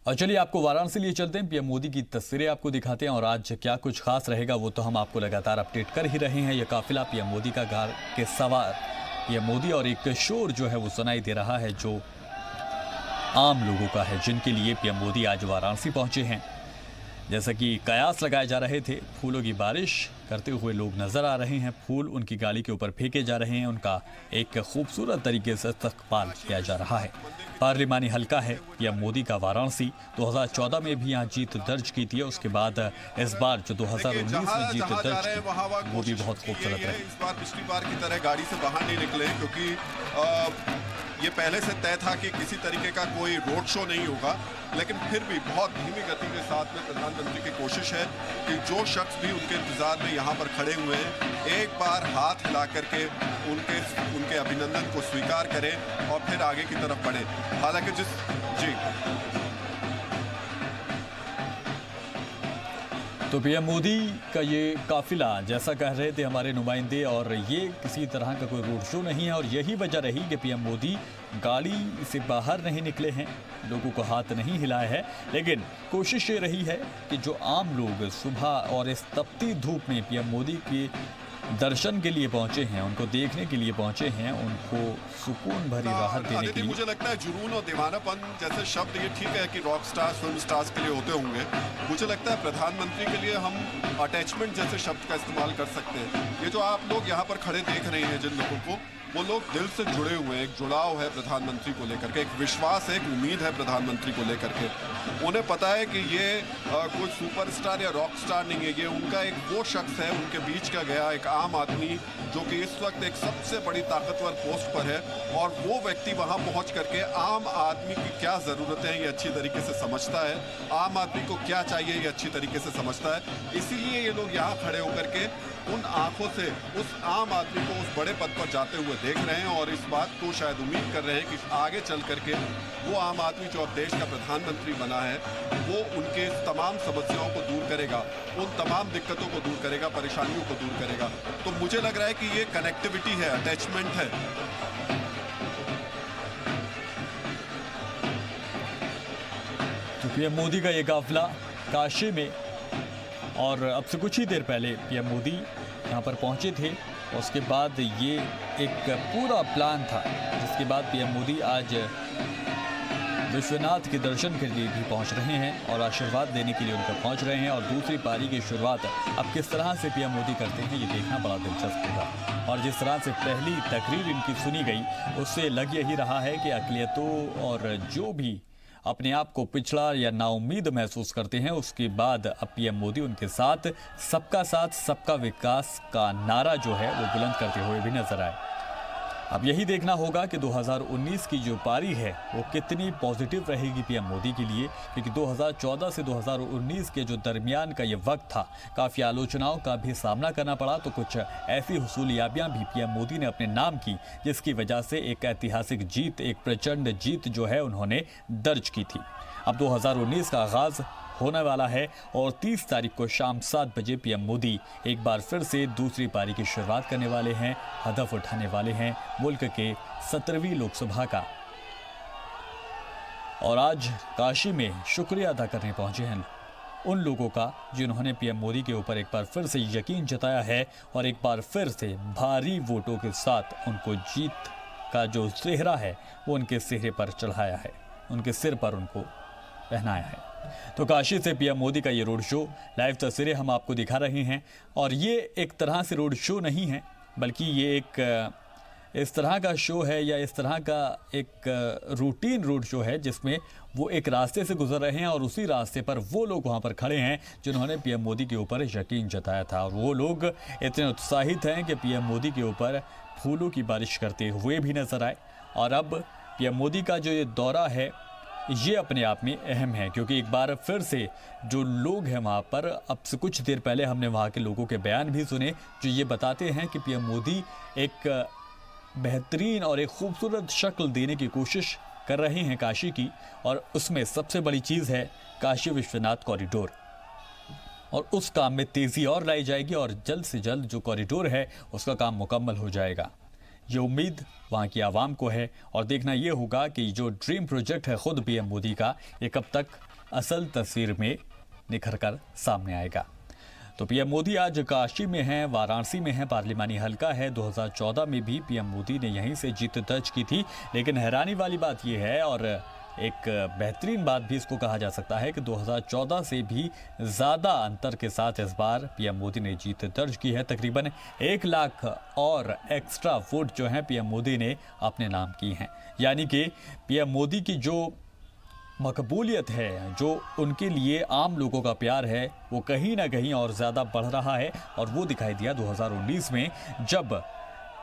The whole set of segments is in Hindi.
और चलिए आपको वाराणसी लिए चलते हैं। पीएम मोदी की तस्वीरें आपको दिखाते हैं और आज क्या कुछ खास रहेगा वो तो हम आपको लगातार अपडेट कर ही रहे हैं। यह काफिला पीएम मोदी का घर के सवार पीएम मोदी और एक शोर जो है वो सुनाई दे रहा है जो आम लोगों का है, जिनके लिए पीएम मोदी आज वाराणसी पहुंचे हैं। जैसा कि कयास लगाए जा रहे थे, फूलों की बारिश करते हुए लोग नजर आ रहे हैं। फूल उनकी गाड़ी के ऊपर फेंके जा रहे हैं। उनका एक खूबसूरत तरीके से इस्तकबाल किया जा रहा है। पार्लिमानी हल्का है पीएम मोदी का वाराणसी। 2014 में भी यहाँ जीत दर्ज की थी। उसके बाद इस बार जो 2019 में जीत दर्ज की वो भी बहुत खूबसूरत है। इस बार पिछली बार की तरह गाड़ी से बाहर नहीं निकले, क्योंकि ये पहले से तय था कि किसी तरीके का कोई रोड शो नहीं होगा, लेकिन फिर भी बहुत धीमी गति के साथ में प्रधानमंत्री की कोशिश है कि जो शख्स भी उनके इंतजार में यहाँ पर खड़े हुए हैं, एक बार हाथ हिला करके उनके अभिनंदन को स्वीकार करें और फिर आगे की तरफ बढ़े। हालांकि तो पीएम मोदी का ये काफिला, जैसा कह रहे थे हमारे नुमाइंदे, और ये किसी तरह का कोई रोड शो नहीं है। और यही वजह रही कि पीएम मोदी गाड़ी से बाहर नहीं निकले हैं, लोगों को हाथ नहीं हिलाए हैं। लेकिन कोशिश ये रही है कि जो आम लोग सुबह और इस तपती धूप में पीएम मोदी के दर्शन के लिए पहुंचे हैं, उनको देखने के लिए पहुंचे हैं, उनको सुकून भरी राहत देने के लिए। मुझे लगता है जुनून और दीवानापन जैसे शब्द ये ठीक है कि रॉक स्टार्स, फिल्म स्टार्स के लिए होते होंगे, मुझे लगता है प्रधानमंत्री के लिए हम अटैचमेंट जैसे शब्द का इस्तेमाल कर सकते हैं। ये जो आप लोग यहाँ पर खड़े देख रहे हैं, जिन लोगों को, वो लोग दिल से जुड़े हुए हैं। एक जुड़ाव है प्रधानमंत्री को लेकर के, एक विश्वास है, एक उम्मीद है प्रधानमंत्री को लेकर के। उन्हें पता है कि ये कोई सुपरस्टार या रॉक स्टार नहीं है, ये उनका एक वो शख्स है, उनके बीच का गया एक आम आदमी जो कि इस वक्त एक सबसे बड़ी ताकतवर पोस्ट पर है, और वो व्यक्ति वहां पहुंच करके आम आदमी की क्या ज़रूरतें हैं ये अच्छी तरीके से समझता है, आम आदमी को क्या चाहिए ये अच्छी तरीके से समझता है। इसीलिए ये लोग यहाँ खड़े होकर के उन आंखों से उस आम आदमी को उस बड़े पद पर जाते हुए देख रहे हैं, और इस बात को शायद उम्मीद कर रहे हैं कि आगे चल करके वो आम आदमी जो अब देश का प्रधानमंत्री बना है, वो उनके तमाम समस्याओं को दूर करेगा, उन तमाम दिक्कतों को दूर करेगा, परेशानियों को दूर करेगा। तो मुझे लग रहा है कि ये कनेक्टिविटी है, अटैचमेंट है। तो पीएम मोदी का ये काफिला काशी में, और अब से कुछ ही देर पहले पीएम मोदी यहाँ पर पहुँचे थे। उसके बाद ये एक पूरा प्लान था, जिसके बाद पीएम मोदी आज विश्वनाथ के दर्शन के लिए भी पहुँच रहे हैं और आशीर्वाद देने के लिए उनका पहुँच रहे हैं। और दूसरी पारी की शुरुआत अब किस तरह से पीएम मोदी करते हैं ये देखना बड़ा दिलचस्प होगा। और जिस तरह से पहली तकरीर इनकी सुनी गई, उससे लग यही रहा है कि अक़लियतों और जो भी अपने आप को पिछड़ा या नाउम्मीद महसूस करते हैं, उसके बाद अब पीएम मोदी उनके साथ सबका विकास का नारा जो है वो बुलंद करते हुए भी नजर आए। अब यही देखना होगा कि 2019 की जो पारी है वो कितनी पॉजिटिव रहेगी पीएम मोदी के लिए, क्योंकि 2014 से 2019 के जो दरमियान का ये वक्त था, काफ़ी आलोचनाओं का भी सामना करना पड़ा। तो कुछ ऐसी हुसूलियाबियाँ भी पीएम मोदी ने अपने नाम की, जिसकी वजह से एक ऐतिहासिक जीत, एक प्रचंड जीत जो है उन्होंने दर्ज की थी। अब 2019 का आगाज़ होने वाला है और 30 तारीख को शाम 7 बजे पीएम मोदी एक बार फिर से दूसरी पारी की शुरुआत करने वाले हैं। हदफ उठाने वाले हैं मुल्क के 17वीं लोकसभा का। और आज काशी में शुक्रिया अदा करने पहुंचे हैं उन लोगों का जिन्होंने पीएम मोदी के ऊपर एक बार फिर से यकीन जताया है और एक बार फिर से भारी वोटों के साथ उनको जीत का जो सेहरा है वो उनके सेहरे पर चढ़ाया है, उनके सिर पर उनको पहनाया है। तो काशी से पीएम मोदी का ये रोड शो, लाइव तस्वीरें हम आपको दिखा रहे हैं। और ये एक तरह से रोड शो नहीं है, बल्कि ये एक इस तरह का शो है या इस तरह का एक रूटीन रोड शो है, जिसमें वो एक रास्ते से गुजर रहे हैं और उसी रास्ते पर वो लोग वहाँ पर खड़े हैं जिन्होंने पीएम मोदी के ऊपर यकीन जताया था। और वो लोग इतने उत्साहित हैं कि पीएम मोदी के ऊपर फूलों की बारिश करते हुए भी नजर आए। और अब पीएम मोदी का जो ये दौरा है ये अपने आप में अहम है, क्योंकि एक बार फिर से जो लोग हैं वहाँ पर, अब से कुछ देर पहले हमने वहाँ के लोगों के बयान भी सुने जो ये बताते हैं कि पीएम मोदी एक बेहतरीन और एक खूबसूरत शक्ल देने की कोशिश कर रहे हैं काशी की। और उसमें सबसे बड़ी चीज़ है काशी विश्वनाथ कॉरिडोर, और उस काम में तेज़ी और लाई जाएगी और जल्द से जल्द जो कॉरिडोर है उसका काम मुकम्मल हो जाएगा। ये उम्मीद वहाँ की आवाम को है और देखना ये होगा कि जो ड्रीम प्रोजेक्ट है खुद पीएम मोदी का, ये कब तक असल तस्वीर में निखर कर सामने आएगा। तो पीएम मोदी आज काशी में हैं, वाराणसी में हैं, पार्लिमानी हलका है। 2014 में भी पीएम मोदी ने यहीं से जीत दर्ज की थी, लेकिन हैरानी वाली बात यह है और एक बेहतरीन बात भी इसको कहा जा सकता है कि 2014 से भी ज़्यादा अंतर के साथ इस बार पीएम मोदी ने जीत दर्ज की है। तकरीबन 1 लाख और एक्स्ट्रा वोट जो हैं पीएम मोदी ने अपने नाम की हैं। यानी कि पीएम मोदी की जो मकबूलियत है, जो उनके लिए आम लोगों का प्यार है, वो कहीं ना कहीं और ज़्यादा बढ़ रहा है। और वो दिखाई दिया 2019 में, जब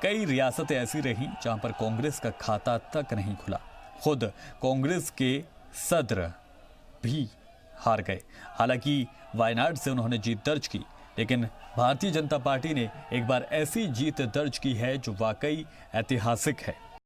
कई रियासतें ऐसी रहीं जहां पर कांग्रेस का खाता तक नहीं खुला। खुद कांग्रेस के सदर भी हार गए। हालांकि वायनाड से उन्होंने जीत दर्ज की, लेकिन भारतीय जनता पार्टी ने एक बार ऐसी जीत दर्ज की है जो वाकई ऐतिहासिक है।